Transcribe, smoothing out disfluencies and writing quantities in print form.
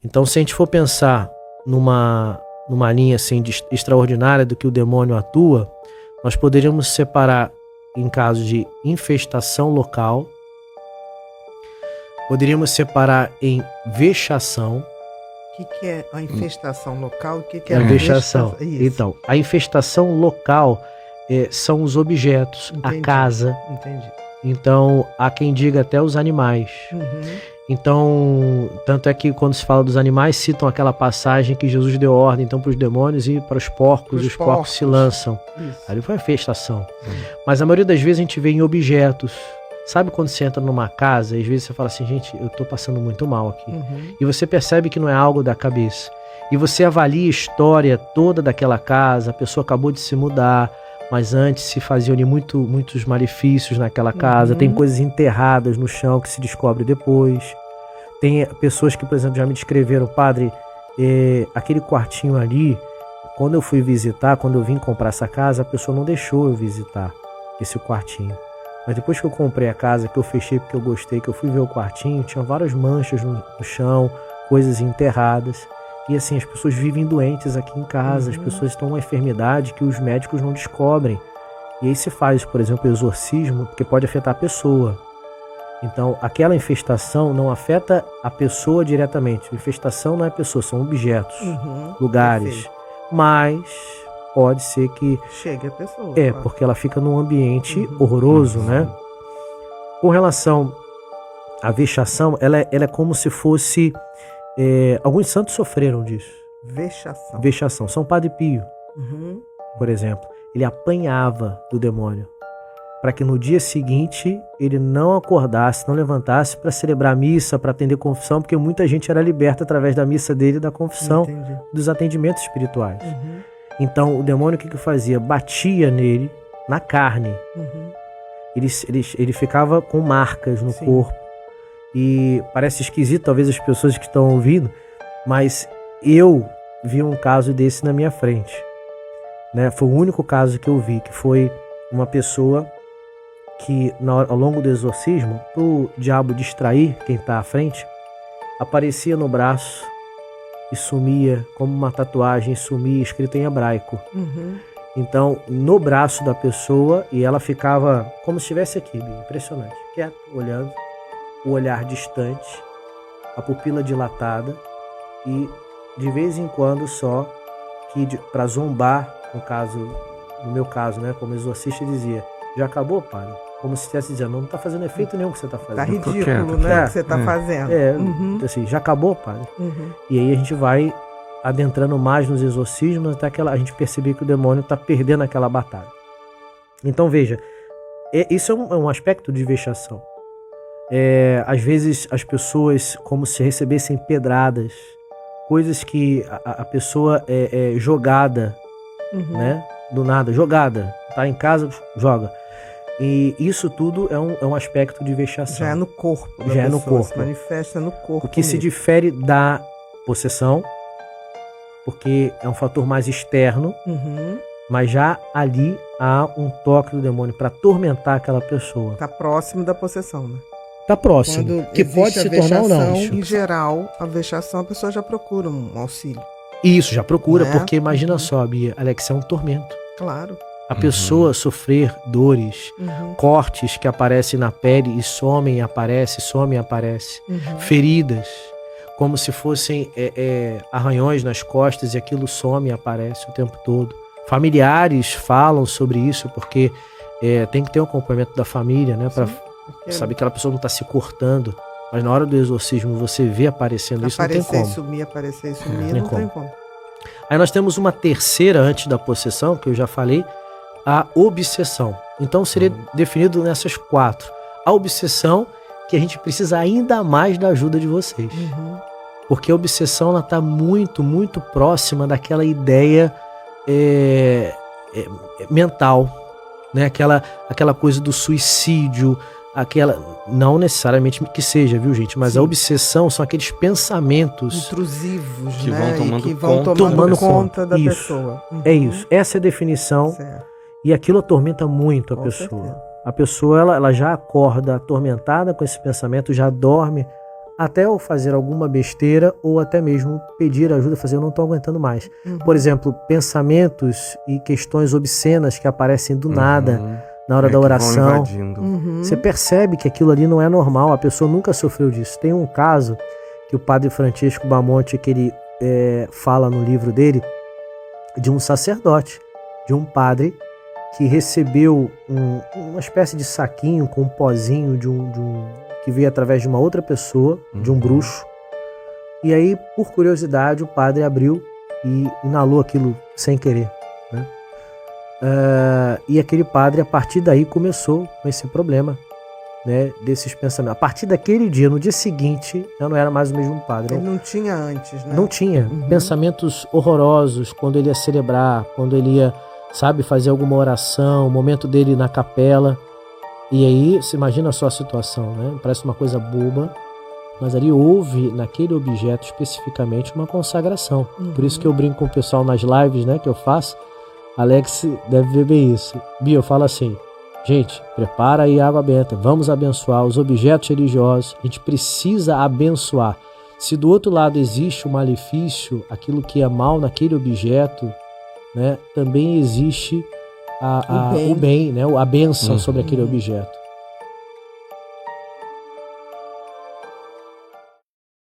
Então, se a gente for pensar numa linha assim extraordinária do que o demônio atua, nós poderíamos separar em caso de infestação local, poderíamos separar em vexação. O que é a infestação local? O que é a vexação? Então, a infestação local são os objetos, entendi, a casa. Entendi. Então, há quem diga até os animais. Então, tanto é que quando se fala dos animais, citam aquela passagem que Jesus deu ordem então para os demônios e para os porcos, e os porcos se lançam. Isso. Ali foi a infestação. Mas a maioria das vezes a gente vê em objetos. Sabe quando você entra numa casa e às vezes você fala assim, gente, eu tô passando muito mal aqui. E você percebe que não é algo da cabeça. E você avalia a história toda daquela casa, a pessoa acabou de se mudar, mas antes se faziam ali muitos malefícios naquela casa. Tem coisas enterradas no chão que se descobre depois. Tem pessoas que, por exemplo, já me descreveram, padre, aquele quartinho ali, quando eu fui visitar, quando eu vim comprar essa casa, a pessoa não deixou eu visitar esse quartinho. Mas depois que eu comprei a casa, que eu fechei porque eu gostei, que eu fui ver o quartinho, tinha várias manchas no chão, coisas enterradas. E assim, as pessoas vivem doentes aqui em casa, as pessoas estão com uma enfermidade que os médicos não descobrem. E aí se faz, por exemplo, exorcismo, porque pode afetar a pessoa. Então, aquela infestação não afeta a pessoa diretamente. A infestação não é pessoa, são objetos, lugares. Perfeito. Mas pode ser que chegue a pessoa. Claro. Porque ela fica num ambiente horroroso, né? Com relação à vexação, ela é como se fosse... alguns santos sofreram disso. Vexação. São Padre Pio, por exemplo, ele apanhava do demônio para que no dia seguinte ele não acordasse, não levantasse para celebrar a missa, para atender confissão, porque muita gente era liberta através da missa dele e da confissão, dos atendimentos espirituais. Então o demônio o que fazia? Batia nele na carne. Ele ficava com marcas no corpo. E parece esquisito talvez as pessoas que estão ouvindo, mas eu vi um caso desse na minha frente, né? Foi o único caso que eu vi, que foi uma pessoa que ao longo do exorcismo, pro diabo distrair quem está à frente, aparecia no braço e sumia como uma tatuagem, sumia escrita em hebraico. Então, no braço da pessoa, e ela ficava como se estivesse aqui, impressionante, quieta, olhando, o olhar distante, a pupila dilatada e de vez em quando só que para zombar, no meu caso, né, como exorcista, dizia: já acabou, padre? Como se estivesse dizendo, não está fazendo efeito nenhum o que você está fazendo. Tá ridículo, né, o que você está fazendo. Assim, já acabou, padre? E aí a gente vai adentrando mais nos exorcismos até a gente perceber que o demônio está perdendo aquela batalha. Então veja, isso é um aspecto de vexação. Às vezes as pessoas como se recebessem pedradas, coisas que a pessoa é jogada, né? Do nada, jogada, tá em casa, joga. E isso tudo é um aspecto de vexação. Já é no corpo. Já é no corpo. Se manifesta no corpo. O que se difere da possessão, porque é um fator mais externo, mas já ali há um toque do demônio para atormentar aquela pessoa. Tá próximo da possessão, né? Tá próximo. Quando que pode se tornar ou não. Em geral, a vexação, a pessoa já procura um auxílio. Isso, já procura, porque imagina só, Bia, Alex, é um tormento. Claro. A pessoa sofrer dores, cortes que aparecem na pele e somem e aparece, feridas, como se fossem arranhões nas costas e aquilo some e aparece o tempo todo. Familiares falam sobre isso porque tem que ter um acompanhamento da família, né, para saber que aquela pessoa não está se cortando, mas na hora do exorcismo você vê aparecendo isso, não tem como. Aparecer e sumir, não tem como. Aí nós temos uma terceira antes da possessão, que eu já falei, a obsessão. Então seria definido nessas 4. A obsessão, que a gente precisa ainda mais da ajuda de vocês. Porque a obsessão ela está muito, muito próxima daquela ideia mental, né? Aquela coisa do suicídio, não necessariamente que seja, viu, gente? Mas a obsessão são aqueles pensamentos intrusivos, que né? vão tomando conta da isso. pessoa. É isso. Essa é a definição. Certo. E aquilo atormenta muito a pessoa. Certeza. A pessoa ela já acorda atormentada com esse pensamento, já dorme até eu fazer alguma besteira ou até mesmo pedir ajuda, fazer eu não estou aguentando mais. Por exemplo, pensamentos e questões obscenas que aparecem do nada na hora da oração. Você percebe que aquilo ali não é normal, a pessoa nunca sofreu disso. Tem um caso que o padre Francisco Bamonte, que ele fala no livro dele, de um sacerdote, de um padre que recebeu uma espécie de saquinho com um pozinho que veio através de uma outra pessoa, de um bruxo. E aí, por curiosidade, o padre abriu e inalou aquilo sem querer, né? E aquele padre, a partir daí, começou com esse problema, né, desses pensamentos. A partir daquele dia, no dia seguinte, eu não era mais o mesmo padre. Ele não tinha antes, né? Não tinha. Pensamentos horrorosos quando ele ia celebrar, quando ele ia, fazer alguma oração, o momento dele na capela. E aí, você imagina só a situação, né? Parece uma coisa boba, mas ali houve, naquele objeto especificamente, uma consagração. Por isso que eu brinco com o pessoal nas lives, né, que eu faço. Alex deve ver bem isso. Bia, eu falo assim, gente, prepara aí a água benta, vamos abençoar os objetos religiosos, a gente precisa abençoar. Se do outro lado existe o malefício, aquilo que é mal naquele objeto, né, também existe o bem, né, a bênção sobre aquele objeto.